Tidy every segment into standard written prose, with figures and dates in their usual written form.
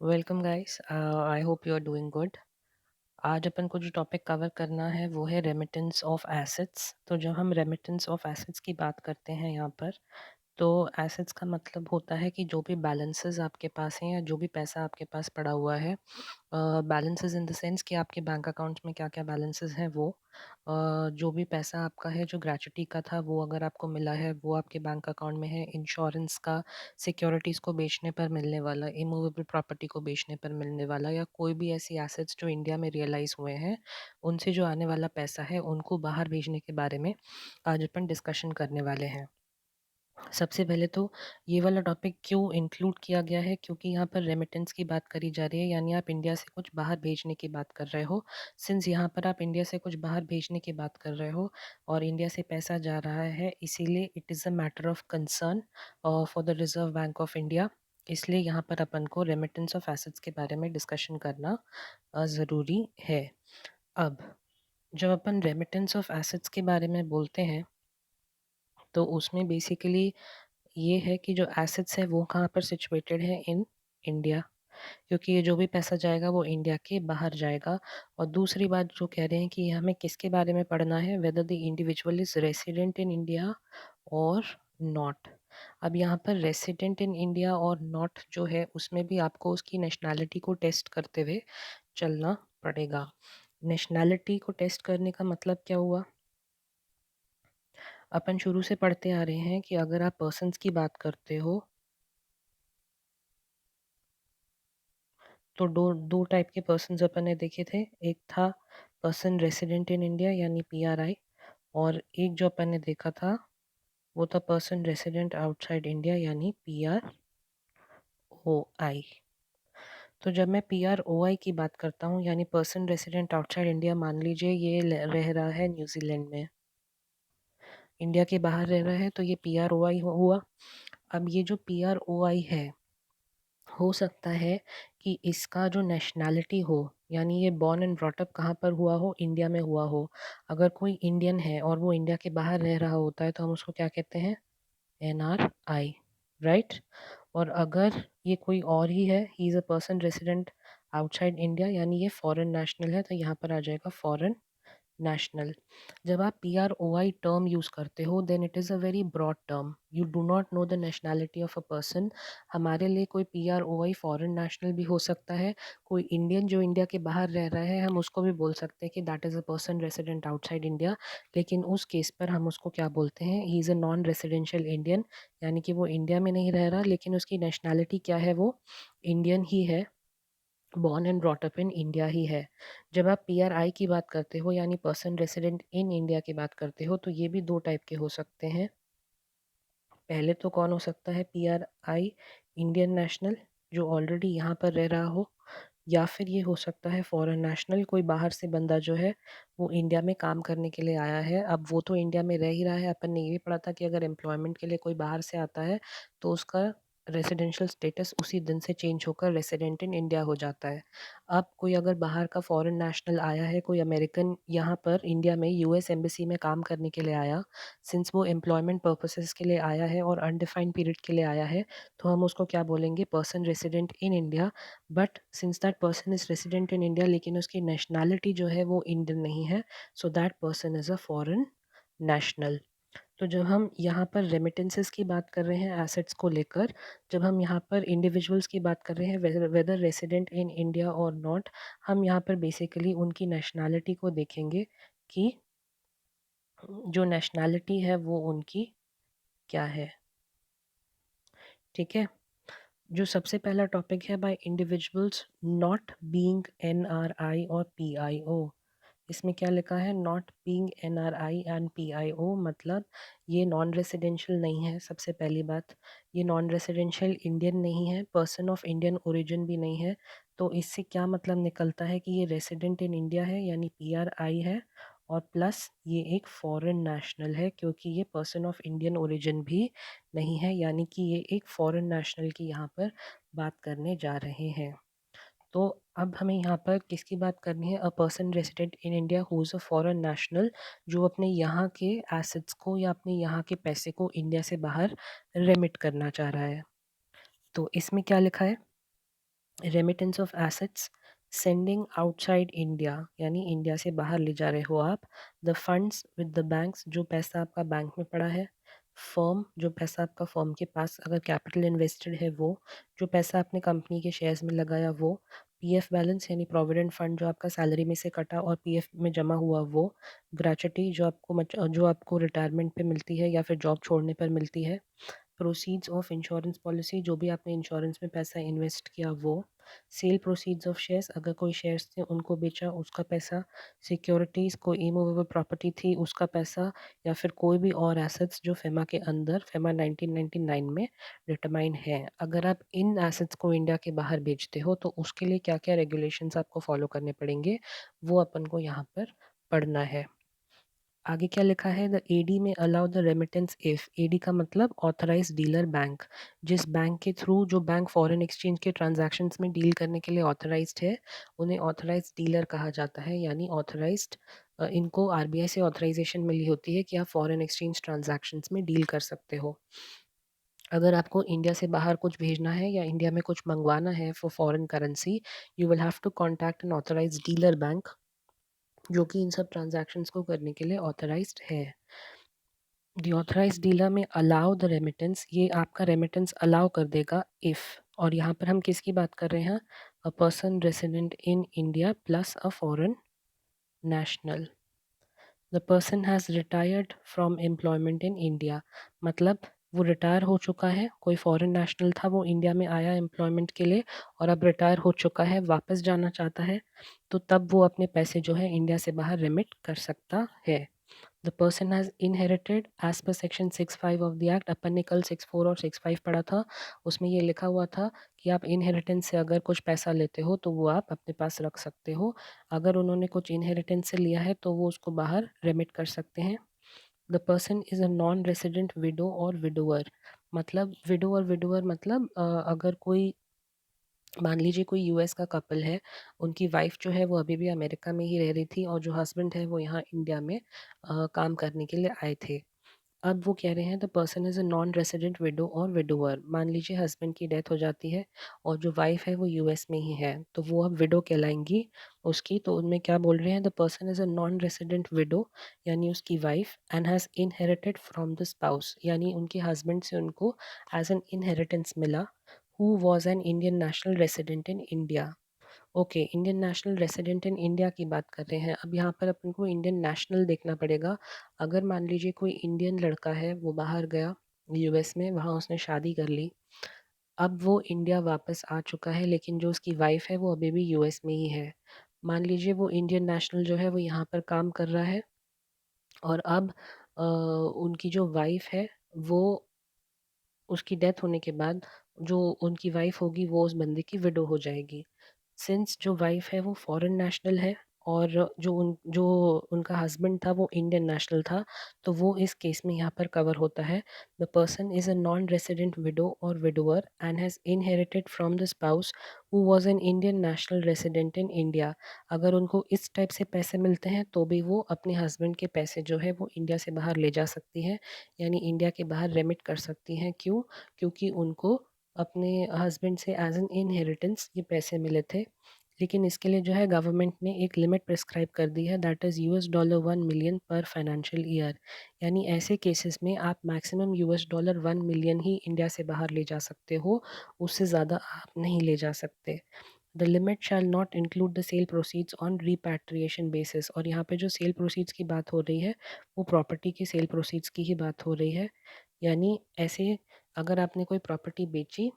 Welcome guys, I hope you are doing good. आज अपन को जो टॉपिक कवर करना है वो है रेमिटेंस ऑफ एसेट्स। तो जब हम रेमिटेंस ऑफ एसेट्स की बात करते हैं यहाँ पर, तो एसेट्स का मतलब होता है कि जो भी बैलेंसेस आपके पास हैं या जो भी पैसा आपके पास पड़ा हुआ है। बैलेंसेस इन द सेंस कि आपके बैंक अकाउंट में क्या क्या बैलेंसेस हैं वो। जो भी पैसा आपका है जो ग्रेचुटी का था वो अगर आपको मिला है वो आपके बैंक अकाउंट में है। इंश्योरेंस का, सिक्योरिटीज़ को बेचने पर मिलने वाला, इमूवेबल प्रॉपर्टी को बेचने पर मिलने वाला, या कोई भी ऐसी एसेट्स जो इंडिया में रियलाइज़ हुए हैं उनसे जो आने वाला पैसा है उनको बाहर भेजने के बारे में आज अपन डिस्कशन करने वाले हैं। सबसे पहले तो ये वाला टॉपिक क्यों इंक्लूड किया गया है, क्योंकि यहाँ पर रेमिटेंस की बात करी जा रही है, यानी आप इंडिया से कुछ बाहर भेजने की बात कर रहे हो। सिंस यहाँ पर आप इंडिया से कुछ बाहर भेजने की बात कर रहे हो और इंडिया से पैसा जा रहा है, इसीलिए it is a matter of concern for the reserve bank of India. इसलिए यहाँ पर अपन को रेमिटेंस ऑफ एसेट्स के बारे में डिस्कशन करना ज़रूरी है। अब जब अपन रेमिटेंस ऑफ एसेट्स के बारे में बोलते हैं तो उसमें बेसिकली ये है कि जो एसेट्स है वो कहाँ पर सिचुएटेड है, इन इंडिया। क्योंकि ये जो भी पैसा जाएगा वो इंडिया के बाहर जाएगा। और दूसरी बात जो कह रहे हैं कि हमें किसके बारे में पढ़ना है, whether the individual is resident in India और नॉट। अब यहाँ पर रेसिडेंट इन इंडिया और नॉट जो है उसमें भी आपको उसकी नेशनैलिटी को टेस्ट करते हुए चलना पड़ेगा। नेशनैलिटी को टेस्ट करने का मतलब क्या हुआ? अपन शुरू से पढ़ते आ रहे हैं कि अगर आप पर्सन्स की बात करते हो तो दो दो टाइप के पर्सन्स अपन ने देखे थे। एक था पर्सन रेसिडेंट इन इंडिया यानी पीआरआई, और एक जो अपन ने देखा था वो था पर्सन रेसिडेंट आउटसाइड इंडिया यानी पीआरओआई। तो जब मैं पीआरओआई की बात करता हूँ यानी पर्सन रेसिडेंट आउटसाइड इंडिया, मान लीजिए ये रह रहा है न्यूजीलैंड में, इंडिया के बाहर रह रहा है, तो ये पीआरओआई हुआ। अब ये जो पीआरओआई है, हो सकता है कि इसका जो नेशनैलिटी हो, यानी ये बॉर्न एंड ब्रॉटअप कहाँ पर हुआ हो, इंडिया में हुआ हो। अगर कोई इंडियन है और वो इंडिया के बाहर रह रहा होता है तो हम उसको क्या कहते हैं, एनआरआई, राइट। और अगर ये कोई और ही है, ही is a person resident outside India, यानी ये फॉरेन नेशनल है, तो यहाँ पर आ जाएगा फॉरेन नेशनल। जब आप P R O I term use करते हो then it is a very broad term, you do not know the nationality of a person. हमारे लिए कोई P R O I foreign national भी हो सकता है, कोई इंडियन जो इंडिया के बाहर रह रहा है हम उसको भी बोल सकते हैं कि that is a person resident outside India. लेकिन उस केस पर हम उसको क्या बोलते हैं, ही is a non residential Indian, यानी कि वो इंडिया में नहीं रह रहा लेकिन उसकी नेशनैलिटी क्या है, वो इंडियन ही है, born and brought up in India ही है। जब आप पीआरआई की बात करते हो यानी पर्सन रेसिडेंट इन इंडिया की बात करते हो, तो ये भी दो टाइप के हो सकते हैं। पहले तो कौन हो सकता है, पीआरआई इंडियन नेशनल जो ऑलरेडी यहाँ पर रह रहा हो, या फिर ये हो सकता है फॉरेन नेशनल, कोई बाहर से बंदा जो है वो इंडिया में काम करने के लिए आया है। अब वो तो इंडिया में रह ही रहा है, अपन ने ये भी पढ़ा था कि अगर एम्प्लॉयमेंट के लिए कोई बाहर से आता है तो उसका रेसिडेंशियल स्टेटस उसी दिन से चेंज होकर रेसिडेंट इन इंडिया हो जाता है। अब कोई अगर बाहर का फॉरेन नेशनल आया है, कोई अमेरिकन यहाँ पर इंडिया में यूएस एम्बेसी में काम करने के लिए आया, सिंस वो एम्प्लॉयमेंट पर्पसेस के लिए आया है और अनडिफाइंड पीरियड के लिए आया है, तो हम उसको क्या बोलेंगे, person resident in India. But since that person is resident in India लेकिन उसकी नेशनैलिटी जो है वो इंडियन नहीं है, so that person is a foreign national. तो जब हम यहाँ पर रेमिटेंसेस की बात कर रहे हैं एसेट्स को लेकर, जब हम यहाँ पर इंडिविजुअल्स की बात कर रहे हैं वेदर रेसिडेंट इन इंडिया और नॉट, हम यहाँ पर बेसिकली उनकी नेशनैलिटी को देखेंगे कि जो नेशनैलिटी है वो उनकी क्या है। ठीक है। जो सबसे पहला टॉपिक है, bye individuals not being NRI और पीआईओ। इसमें क्या लिखा है, not being NRI and PIO, मतलब ये नॉन रेसिडेंशियल नहीं है। सबसे पहली बात, ये नॉन रेसिडेंशियल इंडियन नहीं है, पर्सन ऑफ इंडियन ओरिजिन भी नहीं है। तो इससे क्या मतलब निकलता है कि ये रेसिडेंट इन इंडिया है यानी पीआरआई है, और प्लस ये एक फॉरेन नेशनल है क्योंकि ये पर्सन ऑफ इंडियन ओरिजिन भी नहीं है, यानी कि ये एक फॉरेन नेशनल की यहाँ पर बात करने जा रहे हैं। तो अब हमें यहाँ पर किसकी बात करनी है, a person resident in India who is a foreign national, जो अपने यहाँ के एसेट्स को या अपने यहाँ के पैसे को इंडिया से बाहर रेमिट करना चाह रहा है। तो इसमें क्या लिखा है, remittance of assets, sending outside India यानी इंडिया से बाहर ले जा रहे हो आप। The funds with the banks, जो पैसा आपका बैंक में पड़ा है। फर्म, जो पैसा आपका फर्म के पास अगर कैपिटल इन्वेस्टेड है वो। जो पैसा आपने कंपनी के शेयर्स में लगाया वो। पीएफ बैलेंस यानी प्रोविडेंट फंड, जो आपका सैलरी में से कटा और पीएफ में जमा हुआ वो। ग्रेचुटी, जो आपको रिटायरमेंट पे मिलती है या फिर जॉब छोड़ने पर मिलती है। प्रोसीड्स ऑफ इंश्योरेंस पॉलिसी, जो भी आपने इंश्योरेंस में पैसा इन्वेस्ट किया वो। सेल प्रोसीड्स ऑफ शेयर्स, अगर कोई शेयर्स थे उनको बेचा उसका पैसा। सिक्योरिटीज़, कोई इमूवेबल प्रॉपर्टी थी उसका पैसा। या फिर कोई भी और एसेट्स जो फेमा के अंदर फेमा 1999 में डिटरमाइन है। अगर आप इन एसेट्स को इंडिया के बाहर बेचते हो तो उसके लिए क्या क्या रेगुलेशंस आपको फॉलो करने पड़ेंगे वो अपन को यहाँ पर पढ़ना है। आगे क्या लिखा है, द एडी में allow the remittance if. AD का मतलब ऑथराइज डीलर बैंक। जिस बैंक के थ्रू, जो बैंक फॉरेन एक्सचेंज के ट्रांजैक्शंस में डील करने के लिए ऑथराइज्ड है उन्हें ऑथराइज डीलर कहा जाता है, यानी ऑथराइज्ड। इनको आरबीआई से ऑथराइजेशन मिली होती है कि आप फॉरेन एक्सचेंज ट्रांजैक्शंस में डील कर सकते हो। अगर आपको इंडिया से बाहर कुछ भेजना है या इंडिया में कुछ मंगवाना है for foreign currency, you will have to contact an authorise dealer bank, जो कि इन सब ट्रांजैक्शंस को करने के लिए ऑथराइज्ड है। दी ऑथराइज डीलर में अलाउ द रेमिटेंस, ये आपका रेमिटेंस अलाउ कर देगा इफ़। और यहाँ पर हम किसकी बात कर रहे हैं, a person resident in India plus a foreign national. The person has retired from employment in India, मतलब वो रिटायर हो चुका है। कोई फॉरेन नेशनल था, वो इंडिया में आया एम्प्लॉयमेंट के लिए और अब रिटायर हो चुका है, वापस जाना चाहता है, तो तब वो अपने पैसे जो है इंडिया से बाहर रिमिट कर सकता है। The person has inherited as per section 6(5) of the act. अपन ने कल 6(4) और 6(5) पढ़ा था, उसमें ये लिखा हुआ था कि आप इनहेरिटेंस से अगर कुछ पैसा लेते हो तो वो आप अपने पास रख सकते हो। अगर उन्होंने कुछ इनहेरिटेंस से लिया है तो वो उसको बाहर रेमिट कर सकते हैं। The person is a non resident widow or widower, मतलब विडो और विडोअर मतलब अगर कोई, मान लीजिए कोई यूएस का कपल है, उनकी वाइफ जो है वो अभी भी अमेरिका में ही रह रही थी और जो हस्बैंड है वो यहाँ इंडिया में काम करने के लिए आए थे। अब वो कह रहे हैं the person is a non resident widow or widower. मान लीजिए हस्बैंड की डेथ हो जाती है और जो वाइफ है वो यूएस में ही है, तो वो अब विडो कहलाएंगी उसकी। तो उनमें क्या बोल रहे हैं, the person is a non resident window यानी उसकी wife, and has inherited from the spouse यानी उनके हस्बैंड से उनको एज एन इनहेरिटेंस मिला, who was an Indian national resident in India. Okay, Indian national resident in India की बात कर रहे हैं। अब यहाँ पर अपन को इंडियन नेशनल देखना पड़ेगा। अगर मान लीजिए कोई इंडियन लड़का है, वो बाहर गया यूएस में, वहाँ उसने शादी कर ली, अब वो इंडिया वापस आ चुका है, लेकिन जो उसकी वाइफ है वो अभी भी यूएस में ही है। मान लीजिए वो इंडियन नेशनल जो है वो यहाँ पर काम कर रहा है और अब उनकी जो वाइफ है वो, उसकी डेथ होने के बाद जो उनकी वाइफ होगी वो उस बंदे की विडो हो जाएगी। सिंस जो वाइफ है वो फॉरेन नेशनल है और जो उनका हस्बैंड था वो इंडियन नेशनल था, तो वो इस केस में यहाँ पर कवर होता है। The person is a non resident widow or widower and has inherited from the spouse who was an Indian national resident in India. अगर उनको इस टाइप से पैसे मिलते हैं तो भी वो अपने हस्बैंड के पैसे जो है वो इंडिया से बाहर ले जा सकती हैं, यानी इंडिया के बाहर रेमिट कर सकती हैं। क्यों? क्योंकि उनको अपने हस्बैंड से एज एन इनहेरिटेंस ये पैसे मिले थे। लेकिन इसके लिए जो है गवर्नमेंट ने एक लिमिट प्रिस्क्राइब कर दी है, that is $1 million per financial year. यानी ऐसे केसेस में आप मैक्सिमम $1 मिलियन ही इंडिया से बाहर ले जा सकते हो, उससे ज़्यादा आप नहीं ले जा सकते। The limit shall not include the sale proceeds on repatriation basis. और यहाँ पे जो सेल प्रोसीड्स की बात हो रही है वो प्रॉपर्टी की सेल प्रोसीड्स की ही बात हो रही है। यानी ऐसे अगर आपने कोई प्रॉपर्टी बेची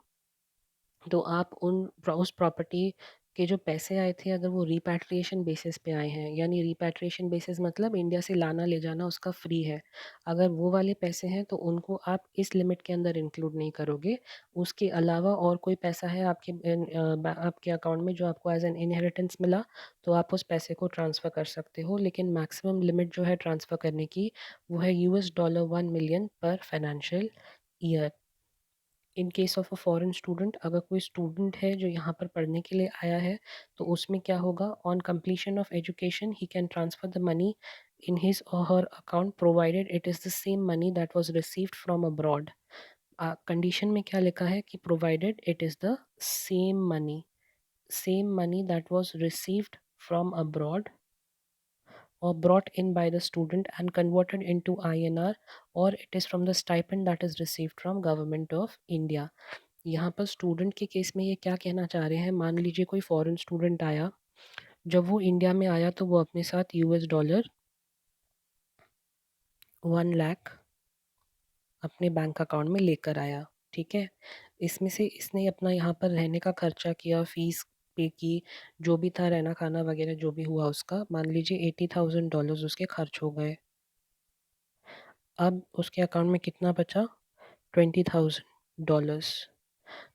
तो आप उस प्रॉपर्टी के जो पैसे आए थे अगर वो रिपैट्रिएशन बेसिस पे आए हैं, यानी रिपैट्रिएशन बेसिस मतलब इंडिया से लाना ले जाना उसका फ्री है, अगर वो वाले पैसे हैं तो उनको आप इस लिमिट के अंदर इंक्लूड नहीं करोगे। उसके अलावा और कोई पैसा है आपके अकाउंट में जो आपको एज एन इनहेरिटेंस मिला, तो आप उस पैसे को ट्रांसफ़र कर सकते हो, लेकिन मैक्सिमम लिमिट जो है ट्रांसफ़र करने की वो है $1 million per financial year. In case of a foreign student, अगर कोई स्टूडेंट है जो यहाँ पर पढ़ने के लिए आया है तो उसमें क्या होगा, on completion of education he can transfer the money in his or her account provided it is the same money that was received from abroad. Condition में क्या लिखा है कि provided it is the same money, same money that was received from abroad or brought in by the student and converted into INR, or it is from the stipend that is received from government of India. यहाँ पर student के case में ये क्या कहना चाह रहे हैं, मान लीजिए कोई फॉरेन स्टूडेंट आया, जब वो इंडिया में आया तो वो अपने साथ $1 1 लाख अपने बैंक अकाउंट में लेकर आया, ठीक है। इसमें से इसने अपना यहाँ पर रहने का खर्चा किया, फीस पे की, जो भी था रहना खाना वगैरह जो भी हुआ उसका, मान लीजिए $80,000 उसके खर्च हो गए। अब उसके अकाउंट में कितना बचा, $20,000।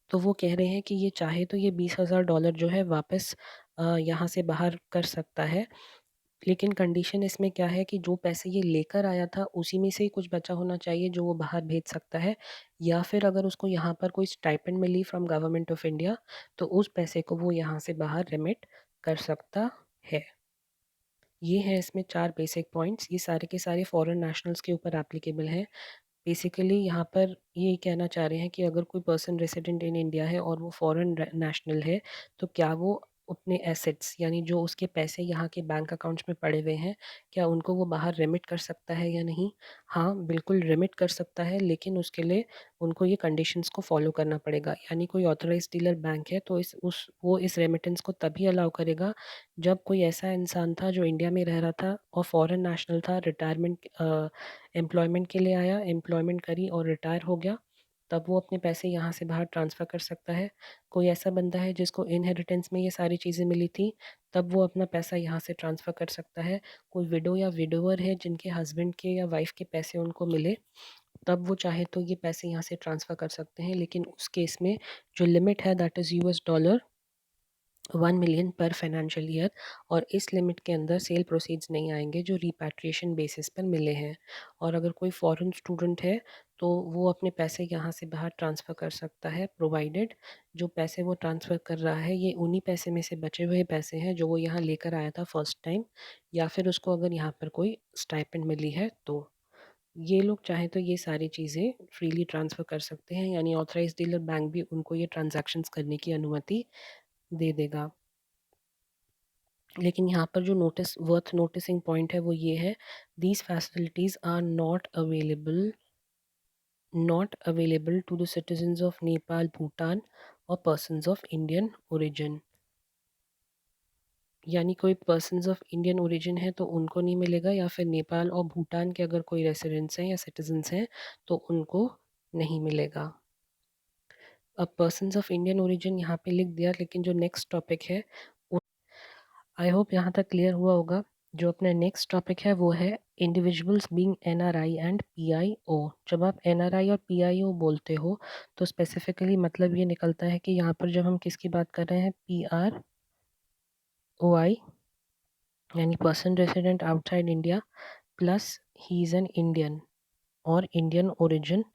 तो वो कह रहे हैं कि ये चाहे तो ये $20,000 जो है वापस यहाँ से बाहर कर सकता है, लेकिन कंडीशन इसमें क्या है कि जो पैसे ये लेकर आया था उसी में से ही कुछ बचा होना चाहिए जो वो बाहर भेज सकता है, या फिर अगर उसको यहाँ पर कोई स्टाइपेंड मिली फ्रॉम गवर्नमेंट ऑफ इंडिया तो उस पैसे को वो यहाँ से बाहर रिमिट कर सकता है। ये है इसमें 4 बेसिक पॉइंट्स, ये सारे के सारे फॉरेन नेशनल्स के ऊपर एप्लीकेबल हैं। बेसिकली यहाँ पर ये कहना चाह रहे हैं कि अगर कोई पर्सन रेसिडेंट इन इंडिया है और वो फॉरेन नेशनल है, तो क्या वो अपने एसेट्स यानी जो उसके पैसे यहाँ के बैंक अकाउंट्स में पड़े हुए हैं, क्या उनको वो बाहर रेमिट कर सकता है या नहीं? हाँ, बिल्कुल रेमिट कर सकता है, लेकिन उसके लिए उनको ये कंडीशंस को फॉलो करना पड़ेगा। यानी कोई ऑथराइज्ड डीलर बैंक है तो इस रेमिटेंस को तभी अलाउ करेगा जब कोई ऐसा इंसान था जो इंडिया में रह रहा था और फॉरेन नेशनल था, रिटायरमेंट एम्प्लॉयमेंट के लिए आया, एम्प्लॉयमेंट करी और रिटायर हो गया, तब वो अपने पैसे यहाँ से बाहर ट्रांसफ़र कर सकता है। कोई ऐसा बंदा है जिसको इनहेरिटेंस में ये सारी चीज़ें मिली थी, तब वो अपना पैसा यहाँ से ट्रांसफ़र कर सकता है। कोई विडो या विडोवर है जिनके हस्बैंड के या वाइफ़ के पैसे उनको मिले, तब वो चाहे तो ये पैसे यहाँ से ट्रांसफ़र कर सकते हैं, लेकिन उस केस में जो लिमिट है दैट इज़ $1 $1 million पर फाइनेंशियल ईयर, और इस लिमिट के अंदर सेल प्रोसीड्स नहीं आएंगे जो रिपैट्रिएशन बेसिस पर मिले हैं। और अगर कोई फॉरेन स्टूडेंट है तो वो अपने पैसे यहाँ से बाहर ट्रांसफ़र कर सकता है, प्रोवाइडेड जो पैसे वो ट्रांसफ़र कर रहा है ये उन्हीं पैसे में से बचे हुए पैसे हैं जो वो यहाँ लेकर आया था फर्स्ट टाइम, या फिर उसको अगर यहाँ पर कोई स्टाइपेंड मिली है तो ये लोग चाहें तो ये सारी चीज़ें फ्रीली ट्रांसफ़र कर सकते हैं, यानी ऑथराइज्ड डीलर बैंक भी उनको ये ट्रांजैक्शंस करने की अनुमति दे देगा। लेकिन यहाँ पर जो नोटिसिंग पॉइंट है वो ये है, these facilities are not available to the citizens of Nepal, Bhutan और पर्सन्स ऑफ इंडियन ओरिजिन। यानी कोई पर्सन्स ऑफ इंडियन ओरिजिन है तो उनको नहीं मिलेगा, या फिर नेपाल और भूटान के अगर कोई रेसिडेंट्स हैं या सिटीजन्स हैं तो उनको नहीं मिलेगा। अब पर्सन्स ऑफ इंडियन ओरिजिन यहाँ पे लिख दिया, लेकिन जो नेक्स्ट टॉपिक है, आई होप यहाँ तक क्लियर हुआ होगा। जो अपना नेक्स्ट टॉपिक है वो है individuals being NRI and PIO. जब आप एनआरआई और पीआईओ बोलते हो तो स्पेसिफिकली मतलब ये निकलता है कि यहाँ पर जब हम किसकी बात कर रहे हैं, PROI यानी person resident outside India plus he is an Indian और इंडियन ओरिजिन,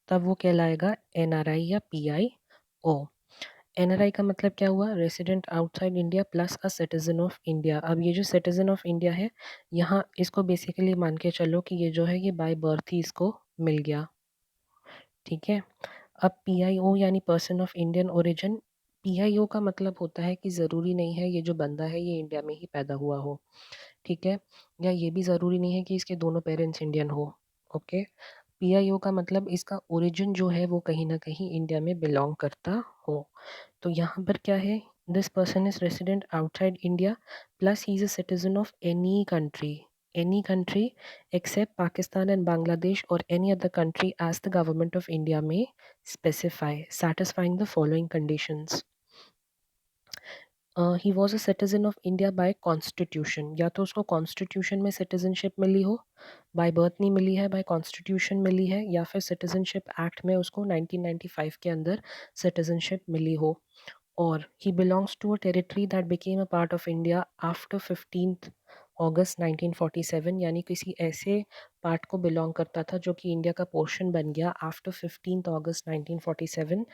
तब वो कहलाएगा एनआरआई या पीआईओ। एनआरआई का मतलब क्या हुआ, resident outside India plus a citizen of India. अब ये जो सिटीजन ऑफ इंडिया है, यहाँ इसको बेसिकली मान के चलो कि ये जो है ये बाय बर्थ ही इसको मिल गया, ठीक है। अब पीआईओ यानी person of Indian origin, PIO का मतलब होता है कि ज़रूरी नहीं है ये जो बंदा है ये इंडिया में ही पैदा हुआ हो, ठीक है, या ये भी ज़रूरी नहीं है कि इसके दोनों पेरेंट्स इंडियन हो, ओके। पीआईओ का मतलब इसका ओरिजिन जो है वो कहीं ना कहीं इंडिया में बिलोंग करता हो। तो यहाँ पर क्या है, this person is resident outside India plus he is a citizen of any country except Pakistan and Bangladesh or any other country as the government of India में specify satisfying the following conditions. He was a citizen of India by constitution, या तो उसको constitution में citizenship मिली हो, by birth नहीं मिली है, bye constitution मिली है, या फिर सिटीजनशिप एक्ट में उसको 1995 के अंदर सिटीजनशिप मिली हो, और he belongs to a territory that became a part of India after 15 August 1947, यानी किसी ऐसे पार्ट को बिलोंग करता था जो कि इंडिया का पोर्शन बन गया after 15 August 1947,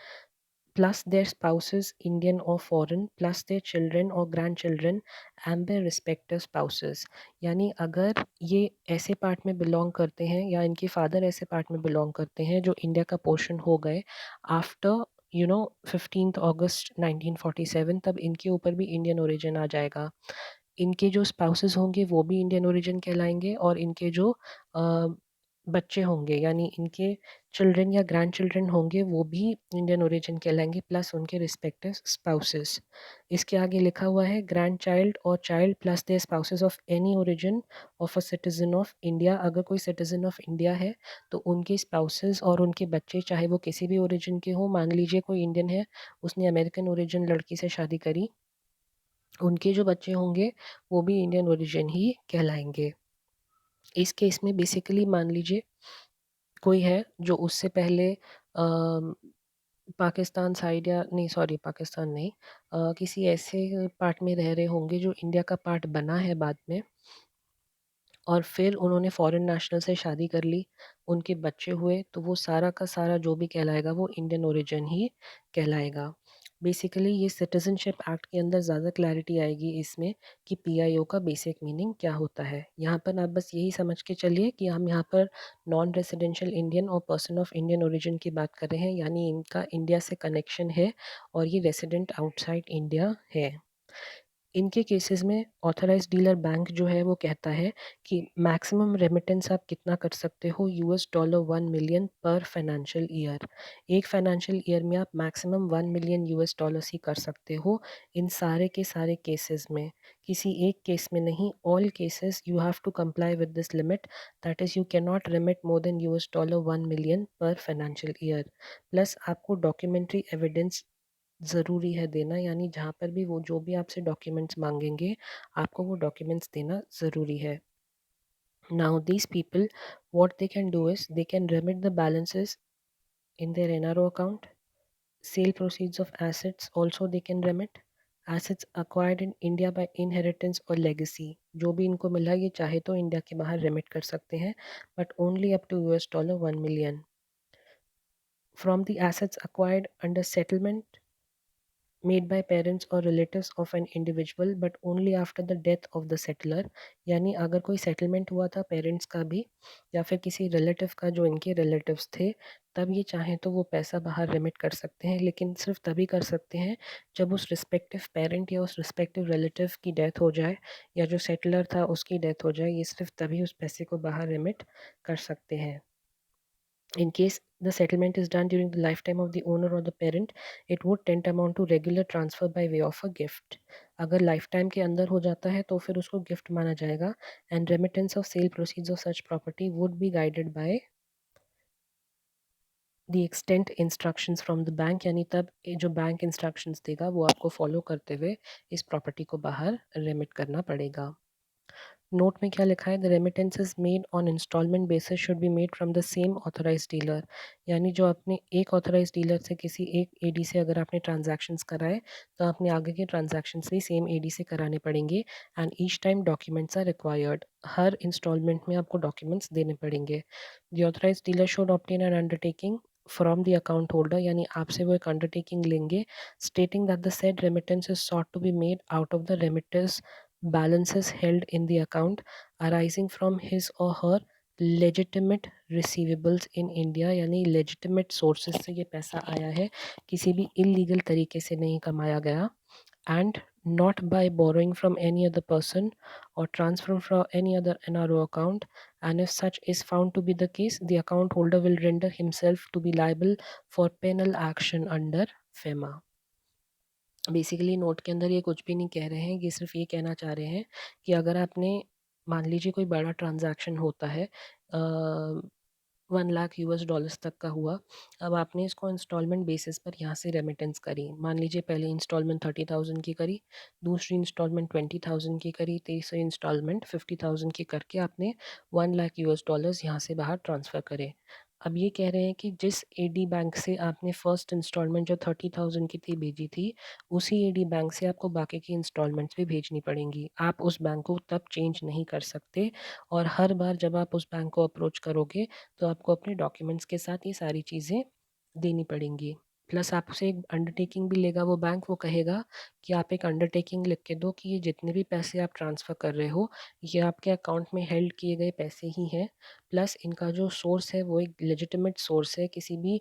plus their spouses, Indian or foreign, plus their children or grandchildren and their respective spouses. यानी अगर ये ऐसे पार्ट में बिलोंग करते हैं या इनके फादर ऐसे पार्ट में बिलोंग करते हैं जो इंडिया का पोर्शन हो गए आफ्टर 15 अगस्त 1947, तब इनके ऊपर भी इंडियन ओरिजिन आ जाएगा। इनके जो स्पाउसेस होंगे वो भी इंडियन ओरिजिन कहलाएंगे और इनके जो बच्चे होंगे यानी इनके चिल्ड्रन या ग्रैंड चिल्ड्रन होंगे वो भी इंडियन ओरिजिन कहलाएंगे प्लस उनके रिस्पेक्टिव स्पाउसेस। इसके आगे लिखा हुआ है ग्रैंड चाइल्ड और child plus their spouses of any origin of a citizen of India. अगर कोई सिटीजन ऑफ इंडिया है तो उनके स्पाउसेस और उनके बच्चे चाहे वो किसी भी ओरिजिन के हो, मान लीजिए कोई इंडियन है उसने अमेरिकन ओरिजिन लड़की से शादी करी, उनके जो बच्चे होंगे वो भी इंडियन ओरिजिन ही कहलाएंगे। इस केस में बेसिकली मान लीजिए कोई है जो उससे पहले पाकिस्तान साइड या नहीं, सॉरी पाकिस्तान नहीं, किसी ऐसे पार्ट में रह रहे होंगे जो इंडिया का पार्ट बना है बाद में, और फिर उन्होंने फॉरेन नेशनल से शादी कर ली, उनके बच्चे हुए, तो वो सारा का सारा जो भी कहलाएगा वो इंडियन ओरिजिन ही कहलाएगा। बेसिकली ये सिटीजनशिप एक्ट के अंदर ज़्यादा क्लैरिटी आएगी इसमें कि पीआईओ का बेसिक मीनिंग क्या होता है। यहाँ पर आप बस यही समझ के चलिए कि हम यहाँ पर नॉन रेजिडेंशियल इंडियन और पर्सन ऑफ इंडियन ओरिजिन की बात कर रहे हैं, यानी इनका इंडिया से कनेक्शन है और ये रेसिडेंट आउटसाइड इंडिया है। इनके केसेस में ऑथराइज्ड डीलर बैंक जो है वो कहता है कि मैक्सिमम रेमिटेंस आप कितना कर सकते हो, $1 मिलियन पर फाइनेंशियल ईयर। एक फाइनेंशियल ईयर में आप मैक्सिमम $1 मिलियन ही कर सकते हो इन सारे के सारे केसेस में, किसी एक केस में नहीं। All cases you have to comply with this limit, that is you can not remit more than $1 million per financial year. Plus आपको डॉक्यूमेंट्री एविडेंस ज़रूरी है देना, यानी जहाँ पर भी वो जो भी आपसे डॉक्यूमेंट्स मांगेंगे आपको वो डॉक्यूमेंट्स देना ज़रूरी है। Now these people what they can do is they can remit the balances in their NRO account, sale proceeds of assets also they can remit, assets acquired in India by inheritance or legacy, जो भी इनको मिला ये चाहे तो India के बाहर remit कर सकते हैं but only up to $1 million. From the assets acquired under settlement made by parents or relatives of an individual but only after the death of the settler, यानी अगर कोई सेटलमेंट हुआ था पेरेंट्स का भी या फिर किसी रिलेटिव का जो इनके रिलेटिव्स थे, तब ये चाहें तो वो पैसा बाहर रेमिट कर सकते हैं, लेकिन सिर्फ तभी कर सकते हैं जब उस रिस्पेक्टिव पेरेंट या उस रिस्पेक्टिव रिलेटिव की डेथ हो जाए या जो सेटलर था उसकी डेथ हो जाए, ये सिर्फ तभी उस पैसे को बाहर रेमिट कर सकते हैं। In case the settlement is done during the lifetime of the owner or the parent, it would tend amount to regular transfer by way of a gift. अगर लाइफ टाइम के अंदर हो जाता है तो फिर उसको गिफ्ट माना जाएगा। And remittance of sale proceeds of such property would be guided by the extent instructions from the bank, यानी तब जो बैंक इंस्ट्रक्शंस देगा वो आपको फॉलो करते हुए इस प्रॉपर्टी को बाहर रेमिट करना पड़ेगा। नोट में क्या लिखा है, the remittances made on instalment basis should be made from the same authorise dealer, यानी जो आपने एक ऑथराइज डीलर से किसी एक एडी से अगर आपने ट्रांजैक्शंस कराए तो आपने आगे के ट्रांजैक्शंस भी सेम एडी से कराने पड़ेंगे। And each time documents are required, हर इंस्टॉलमेंट में आपको डॉक्यूमेंट्स देने पड़ेंगे। The authorise dealer should obtain an undertaking from the account holder, यानी आपसे वो एक अंडरटेकिंग लेंगे stating that the said remittance is sought to be made out of the remitter's balances held in the account arising from his or her legitimate receivables in India, यानी legitimate sources से ये पैसा आया है, किसी भी illegal तरीके से नहीं कमाया गया। and not by borrowing from any other person or transfer from any other NRO account, and if such is found to be the case, the account holder will render himself to be liable for penal action under FEMA। Basically note के अंदर ये कुछ भी नहीं कह रहे हैं, ये सिर्फ ये कहना चाह रहे हैं कि अगर आपने मान लीजिए कोई बड़ा ट्रांजैक्शन होता है, 1 लाख US डॉलर्स तक का हुआ, अब आपने इसको इंस्टॉलमेंट बेसिस पर यहाँ से रेमिटेंस करी, मान लीजिए पहले इंस्टॉलमेंट 30,000 की करी, दूसरी इंस्टॉलमेंट 20,000 की करी, तीसरी इंस्टॉलमेंट 50,000 की करके आपने 1 लाख US डॉलर्स यहाँ से बाहर ट्रांसफ़र करे। अब ये कह रहे हैं कि जिस एडी बैंक से आपने फ़र्स्ट इंस्टॉलमेंट जो 30,000 की थी भेजी थी, उसी एडी बैंक से आपको बाकी की इंस्टॉलमेंट्स भी भेजनी पड़ेंगी। आप उस बैंक को तब चेंज नहीं कर सकते और हर बार जब आप उस बैंक को अप्रोच करोगे तो आपको अपने डॉक्यूमेंट्स के साथ ये सारी चीज़ें देनी पड़ेंगी। प्लस आपसे एक अंडरटेकिंग भी लेगा वो बैंक। वो कहेगा कि आप एक अंडरटेकिंग लिख के दो कि ये जितने भी पैसे आप ट्रांसफ़र कर रहे हो ये आपके अकाउंट में हेल्ड किए गए पैसे ही हैं, प्लस इनका जो सोर्स है वो एक लेजिटिमेट सोर्स है, किसी भी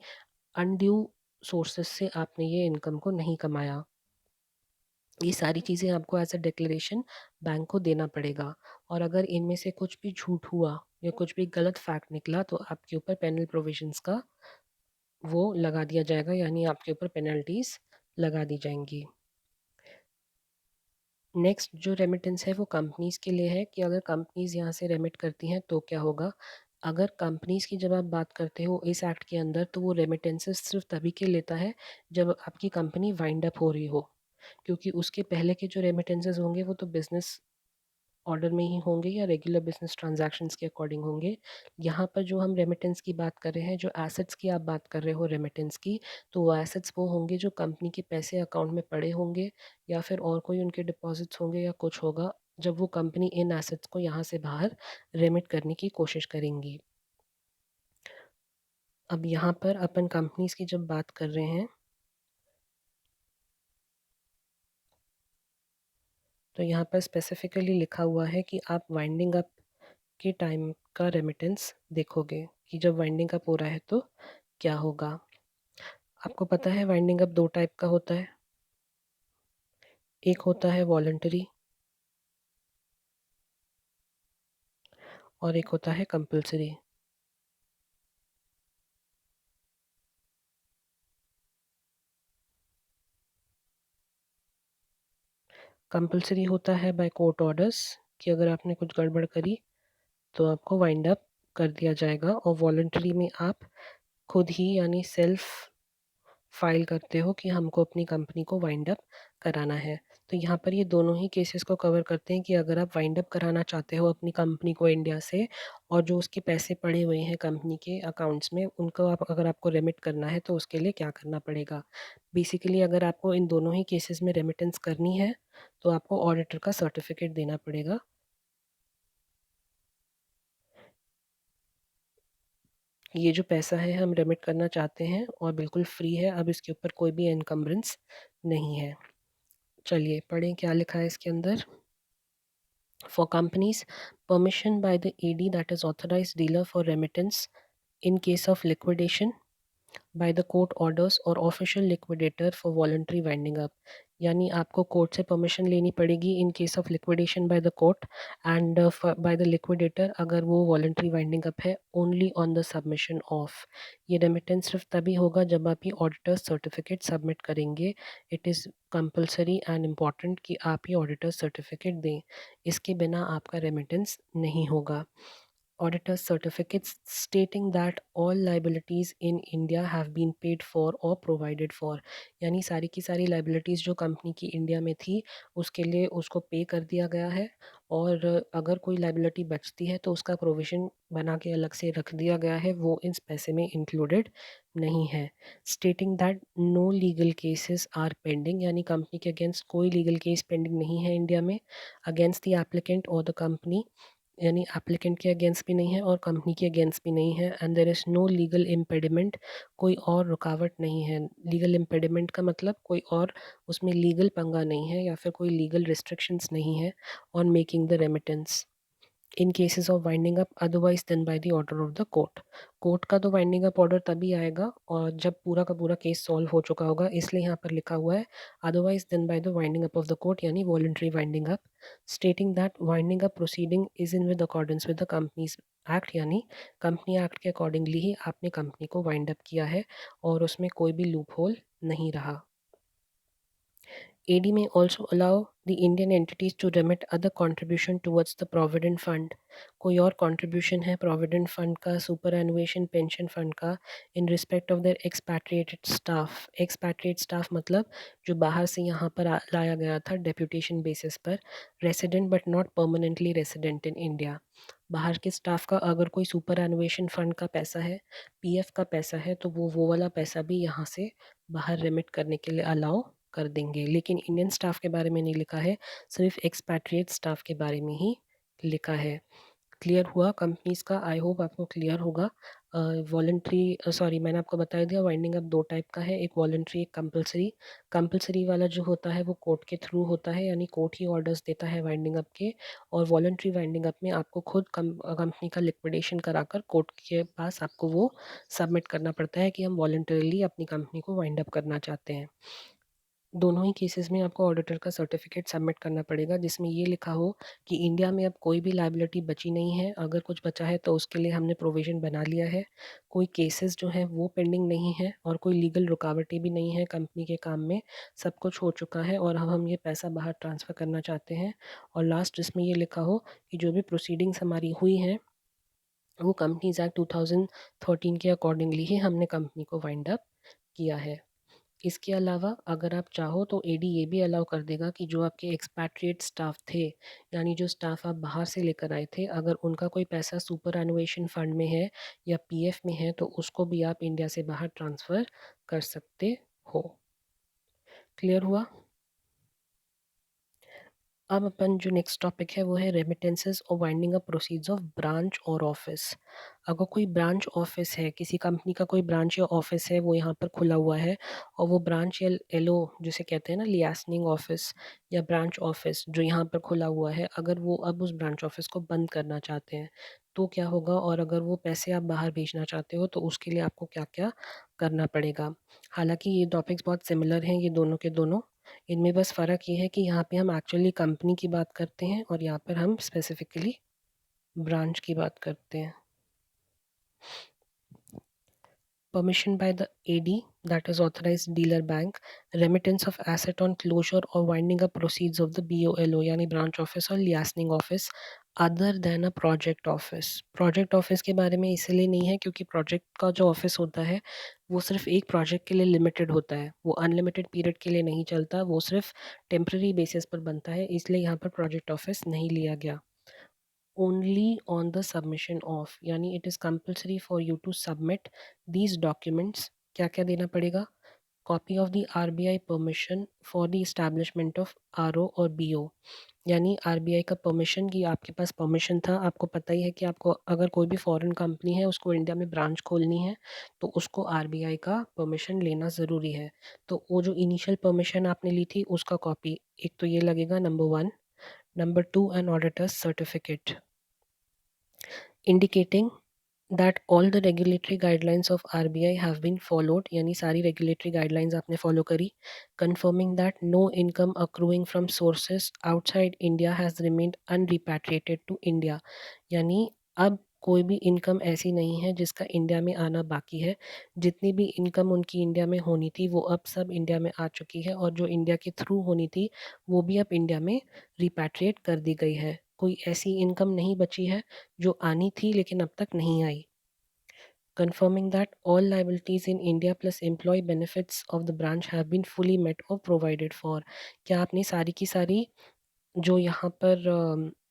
अनड्यू सोर्सेस से आपने ये इनकम को नहीं कमाया। ये सारी चीज़ें आपको एज अ डिक्लेरेशन बैंक को देना पड़ेगा। और अगर इनमें से कुछ भी झूठ हुआ या कुछ भी गलत फैक्ट निकला तो आपके ऊपर पेनल प्रोविजंस का वो लगा दिया जाएगा, यानी आपके ऊपर पेनल्टीज लगा दी जाएंगी। नेक्स्ट जो रेमिटेंस है वो कंपनीज़ के लिए है कि अगर कंपनीज़ यहाँ से रेमिट करती हैं तो क्या होगा। अगर कंपनीज़ की जब आप बात करते हो इस एक्ट के अंदर तो वो रेमिटेंसेस सिर्फ तभी के लेता है जब आपकी कंपनी वाइंड अप हो रही हो, क्योंकि उसके पहले के जो रेमिटेंसेस होंगे वो तो बिज़नेस ऑर्डर में ही होंगे या रेगुलर बिजनेस ट्रांजैक्शंस के अकॉर्डिंग होंगे। यहाँ पर जो हम रेमिटेंस की बात कर रहे हैं, जो एसेट्स की आप बात कर रहे हो रेमिटेंस की, तो वो एसेट्स वो होंगे जो कंपनी के पैसे अकाउंट में पड़े होंगे या फिर और कोई उनके डिपॉजिट्स होंगे या कुछ होगा, जब वो कंपनी इन एसेट्स को यहाँ से बाहर रेमिट करने की कोशिश करेंगी। अब यहाँ पर अपन कंपनीज की जब बात कर रहे हैं तो यहाँ पर स्पेसिफिकली लिखा हुआ है कि आप वाइंडिंग अप के टाइम का रेमिटेंस देखोगे कि जब वाइंडिंग अप हो रहा है तो क्या होगा। आपको पता है वाइंडिंग अप दो टाइप का होता है, एक होता है वॉलंटरी और एक होता है कंपल्सरी। कंपल्सरी होता है बाय कोर्ट ऑर्डर्स कि अगर आपने कुछ गड़बड़ करी तो आपको वाइंड अप कर दिया जाएगा, और वॉलंटरी में आप खुद ही यानी सेल्फ फाइल करते हो कि हमको अपनी कंपनी को वाइंड अप कराना है। तो यहाँ पर ये दोनों ही केसेस को कवर करते हैं कि अगर आप वाइंड अप कराना चाहते हो अपनी कंपनी को इंडिया से और जो उसके पैसे पड़े हुए हैं कंपनी के अकाउंट्स में उनको आप अगर आपको रेमिट करना है तो उसके लिए क्या करना पड़ेगा। बेसिकली अगर आपको इन दोनों ही केसेस में रेमिटेंस करनी है तो आपको ऑडिटर का सर्टिफिकेट देना पड़ेगा। ये जो पैसा है हम रेमिट करना चाहते हैं और बिल्कुल फ्री है, अब इसके ऊपर कोई भी एनकम्बरेंस नहीं है। चलिए पढ़ें क्या लिखा है इसके अंदर। For companies, permission by the AD, that is authorized dealer for remittance, in case of liquidation by the court orders or official liquidator for voluntary winding up। यानी आपको कोर्ट से परमिशन लेनी पड़ेगी in case of liquidation by the court and by the liquidator अगर वो voluntary winding up है, only on the submission of. ये remittance सिर्फ तभी होगा जब आप ये ऑडिटर सर्टिफिकेट सबमिट करेंगे। It is compulsory and important कि आप ये ऑडिटर सर्टिफिकेट दें, इसके बिना आपका रेमिटेंस नहीं होगा। Auditor's certificates stating that all liabilities in India have been paid for or provided for। यानी सारी की सारी liabilities जो कंपनी की इंडिया में थी उसके लिए उसको पे कर दिया गया है, और अगर कोई liability बचती है तो उसका प्रोविज़न बना के अलग से रख दिया गया है, वो इस पैसे में इंक्लूडेड नहीं है। Stating that no legal cases are pending, यानी कंपनी के अगेंस्ट कोई लीगल केस पेंडिंग नहीं है इंडिया में अगेंस्ट द एप्लीकेंट और द कंपनी, यानी एप्लीकेंट के अगेंस्ट भी नहीं है और कंपनी के अगेंस्ट भी नहीं है। And there is no legal impediment, कोई और रुकावट नहीं है। लीगल इम्पेडिमेंट का मतलब कोई और उसमें लीगल पंगा नहीं है या फिर कोई लीगल रिस्ट्रिक्शंस नहीं है on making the remittance in cases of winding up otherwise then by the order of the court. Court का तो वाइंडिंग अप ऑर्डर तभी आएगा और जब पूरा का पूरा केस सॉल्व हो चुका होगा, इसलिए यहाँ पर लिखा हुआ है otherwise then by the winding up of the court, यानी voluntary winding up. Stating that winding up proceeding is in with accordance with the companies act, यानी कंपनी एक्ट के अकॉर्डिंगली ही आपने कंपनी को वाइंड अप किया है और उसमें कोई भी लूप होल नहीं रहा। AD may also allow the Indian entities to remit other contribution towards the provident fund। कोई और contribution है provident fund का, superannuation pension fund का, in respect of their expatriated staff। expatriate staff मतलब जो बाहर से यहाँ पर लाया गया था deputation basis पर, resident but not permanently resident in India। बाहर के स्टाफ का अगर कोई सुपर एनुएशन फंड का पैसा है, पीएफ का पैसा है, तो वो वाला पैसा भी यहाँ से बाहर रेमिट करने के लिए अलाउ कर देंगे। लेकिन इंडियन स्टाफ के बारे में नहीं लिखा है, सिर्फ एक्सपैट्रिएट स्टाफ के बारे में ही लिखा है। क्लियर हुआ कंपनीज का? आई होप आपको क्लियर होगा। वॉलंटरी, सॉरी, मैंने आपको बता दिया वाइंडिंग अप दो टाइप का है, एक वॉलंटरी, एक कंपलसरी। कंपलसरी वाला जो होता है वो कोर्ट के थ्रू होता है, यानी कोर्ट ही ऑर्डर्स देता है वाइंडिंग अप के। और वॉलंटरी वाइंडिंग अप में आपको खुद कंपनी का लिक्विडेशन कराकर कोर्ट के पास आपको वो सबमिट करना पड़ता है कि हम वॉलंटरीली अपनी कंपनी को वाइंड अप करना चाहते हैं। दोनों ही केसेस में आपको ऑडिटर का सर्टिफिकेट सबमिट करना पड़ेगा जिसमें ये लिखा हो कि इंडिया में अब कोई भी लाइबिलिटी बची नहीं है, अगर कुछ बचा है तो उसके लिए हमने प्रोविज़न बना लिया है, कोई केसेस जो हैं वो पेंडिंग नहीं है और कोई लीगल रुकावटें भी नहीं है कंपनी के काम में, सब कुछ हो चुका है और हम ये पैसा बाहर ट्रांसफ़र करना चाहते हैं। और लास्ट इसमें ये लिखा हो कि जो भी प्रोसीडिंग्स हमारी हुई हैं वो कंपनीज़ एक्ट 2013 के अकॉर्डिंगली ही हमने कंपनी को वाइंड अप किया है। इसके अलावा अगर आप चाहो तो एडी ये भी अलाउ कर देगा कि जो आपके एक्सपैट्रिएट स्टाफ थे, यानी जो स्टाफ आप बाहर से लेकर आए थे, अगर उनका कोई पैसा सुपर एनुएशन फ़ंड में है या पीएफ में है तो उसको भी आप इंडिया से बाहर ट्रांसफ़र कर सकते हो। क्लियर हुआ? अब अपन जो नेक्स्ट टॉपिक है वो है रेमिटेंसेस और winding up proceeds of branch और ऑफिस। अगर कोई ब्रांच ऑफिस है, किसी कंपनी का कोई ब्रांच या ऑफिस है वो यहाँ पर खुला हुआ है और वो ब्रांच या एलओ जिसे कहते हैं ना लियासनिंग ऑफिस या ब्रांच ऑफिस जो यहाँ पर खुला हुआ है, अगर वो अब उस ब्रांच ऑफिस को बंद करना चाहते हैं तो क्या होगा, और अगर वो पैसे आप बाहर भेजना चाहते हो तो उसके लिए आपको क्या क्या करना पड़ेगा। हालांकि ये टॉपिक्स बहुत सिमिलर हैं ये दोनों के दोनों, इनमें बस फ़र्क ये है कि यहाँ पे हम एक्चुअली कंपनी की बात करते हैं और यहाँ पर हम स्पेसिफिकली ब्रांच की बात करते हैं। Permission by the AD, that is authorized dealer bank, remittance of asset on closure or winding up proceeds of the BOLO यानी branch office और liaising office other than a project office। project office के बारे में इसलिए नहीं है क्योंकि project का जो office होता है वो सिर्फ एक project के लिए limited होता है, वो unlimited period के लिए नहीं चलता, वो सिर्फ temporary basis पर बनता है, इसलिए यहाँ पर project office नहीं लिया गया। only on the submission of, यानी it is compulsory for you to submit these documents। क्या क्या देना पड़ेगा? Copy of the RBI permission for the establishment of RO और बीओ, यानी आरबीआई का परमिशन कि आपके पास परमिशन था। आपको पता ही है कि आपको अगर कोई भी फॉरेन कंपनी है उसको इंडिया में ब्रांच खोलनी है तो उसको आरबीआई का परमिशन लेना ज़रूरी है। तो वो जो इनिशियल परमिशन आपने ली थी उसका कॉपी एक तो ये लगेगा, number one. Number two, an auditor's certificate indicating that all the regulatory guidelines of RBI have been followed, यानी सारी regulatory guidelines आपने follow करी। confirming that no income accruing from sources outside India has remained unrepatriated to India, यानी अब कोई भी income ऐसी नहीं है जिसका इंडिया में आना बाकी है। जितनी भी इनकम उनकी इंडिया में होनी थी वो अब सब इंडिया में आ चुकी है और जो इंडिया के थ्रू होनी थी वो भी अब इंडिया में रिपैट्रिएट कर दी गई है। कोई ऐसी इनकम नहीं बची है जो आनी थी लेकिन अब तक नहीं आई। confirming that all liabilities in India plus employee benefits of the branch have been fully met or provided for। क्या आपने सारी की सारी जो यहाँ पर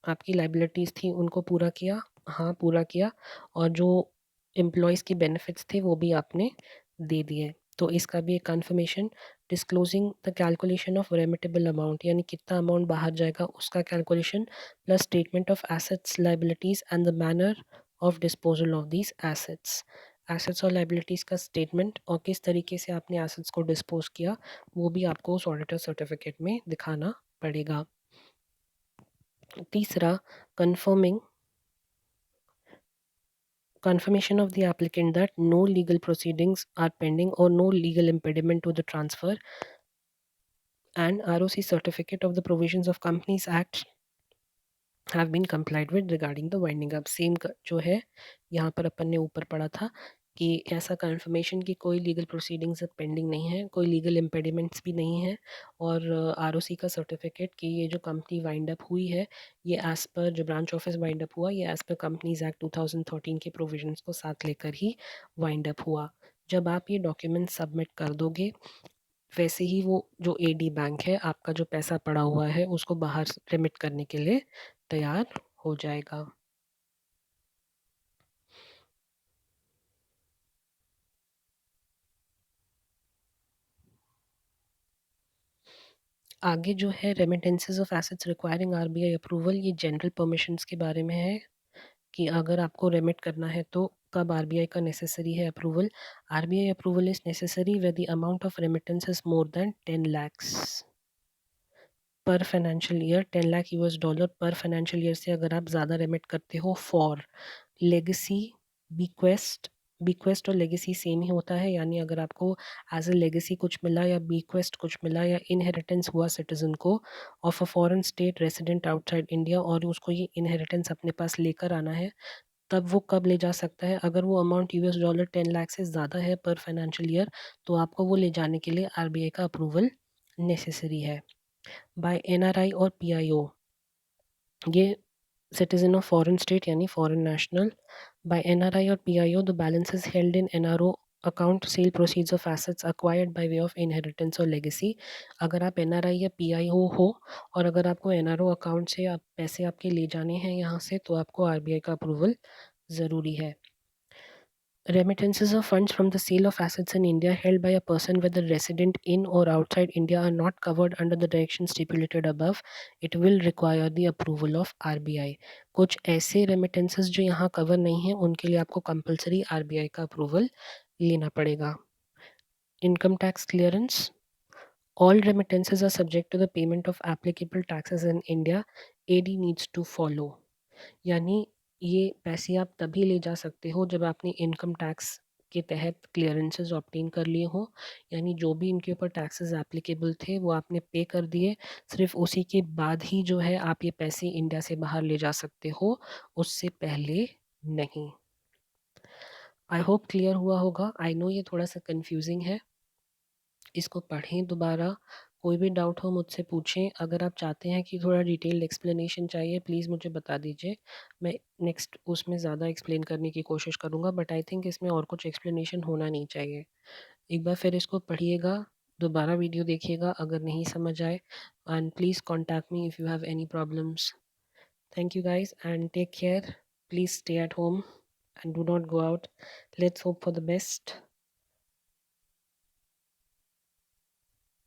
आपकी लाइबिलिटीज़ थी उनको पूरा किया? हाँ, पूरा किया। और जो एम्प्लॉयज़ की बेनिफिट्स थे वो भी आपने दे दिए। तो इसका भी एक confirmation. Disclosing the calculation of remittable amount, यानी कितना अमाउंट बाहर जाएगा उसका calculation, plus statement of assets liabilities and the manner of disposal of these assets. Assets और लाइबिलिटीज़ का स्टेटमेंट और किस तरीके से आपने एसेट्स को डिस्पोज किया वो भी आपको उस ऑडिटर सर्टिफिकेट में दिखाना पड़ेगा। तीसरा, confirming confirmation of the applicant that no legal proceedings are pending or no legal impediment to the transfer, and ROC certificate of the provisions of Companies Act have been complied with regarding the winding up। Same जो है यहाँ पर अपन ने ऊपर पढ़ा था कि ऐसा कंफर्मेशन कि कोई लीगल प्रोसीडिंग्स पेंडिंग नहीं है, कोई लीगल इम्पेडिमेंट्स भी नहीं है, और आरओसी का सर्टिफिकेट कि ये जो कंपनी वाइंड अप हुई है ये एज़ पर जो ब्रांच ऑफिस वाइंड अप हुआ ये एज़ पर कंपनीज एक्ट 2013 के प्रोविजंस को साथ लेकर ही वाइंड अप हुआ। जब आप ये डॉक्यूमेंट सबमिट कर दोगे वैसे ही वो जो एडी बैंक है आपका जो पैसा पड़ा हुआ है उसको बाहर रिमिट करने के लिए तैयार हो जाएगा। आगे जो है remittances of assets requiring RBI approval, ये जनरल परमिशंस के बारे में है कि अगर आपको रेमिट करना है तो कब आरबीआई का नेसेसरी है approval? RBI approval is necessary when the amount of remittance is more than 10 lakhs पर financial year. 10 lakh US dollar पर फाइनेंशियल ईयर से अगर आप ज़्यादा रेमिट करते हो फॉर लेगेसी, बीक्वेस्ट। बीक्वेस्ट और लेगेसी सेम ही होता है, यानी अगर आपको एज ए लेगेसी कुछ मिला या बीक्वेस्ट कुछ मिला या इनहेरिटेंस हुआ सिटीजन को of a foreign state resident outside India और उसको ये इनहेरिटेंस अपने पास लेकर आना है, तब वो कब ले जा सकता है? अगर वो अमाउंट यूएस डॉलर 10 लाख से ज़्यादा है पर फाइनेंशियल ईयर, तो आपको वो ले जाने के लिए आरबीआई का अप्रूवल नेसेसरी है। बाय एनआरआई और पीआईओ, ये सिटीजन ऑफ फॉरेन स्टेट यानी फॉरेन नेशनल। बाय एनआरआई और PIO the balances held in NRO account cell proceeds of assets acquired by way of inheritance और लेगेसी। अगर आप NRI या PIO हो और अगर आपको एनआरओ अकाउंट से आप पैसे आपके ले जाने हैं यहाँ से, तो आपको आरबीआई का अप्रूवल ज़रूरी है। Remittances of funds from the sale of assets in India held by a person whether resident in or outside India are not covered under the directions stipulated above. It will require the approval of RBI. कुछ ऐसे remittances जो यहाँ cover नहीं हैं उनके लिए आपको compulsory RBI का approval लेना पड़ेगा। Income tax clearance. All remittances are subject to the payment of applicable taxes in India. AD needs to follow. यानी ये पैसे आप तभी ले जा सकते हो जब आपने इनकम टैक्स के तहत क्लियरेंसेस ऑब्टेन कर लिए हो, यानी जो भी इनके ऊपर टैक्सेस एप्लीकेबल थे वो आपने पे कर दिए, सिर्फ उसी के बाद ही जो है आप ये पैसे इंडिया से बाहर ले जा सकते हो, उससे पहले नहीं। आई होप क्लियर हुआ होगा। आई नो ये थोड़ा सा कंफ्यूजिंग है, इसको पढ़ें दोबारा। कोई भी डाउट हो मुझसे पूछें। अगर आप चाहते हैं कि थोड़ा डिटेल्ड एक्सप्लेनेशन चाहिए, प्लीज़ मुझे बता दीजिए, मैं नेक्स्ट उसमें ज़्यादा एक्सप्लेन करने की कोशिश करूँगा। बट आई थिंक इसमें और कुछ एक्सप्लेनेशन होना नहीं चाहिए। एक बार फिर इसको पढ़िएगा, दोबारा वीडियो देखिएगा अगर नहीं समझ आए, and please contact me if you have any problems. Thank you guys and take care. Please stay at home and do not go out. Let's hope for the best.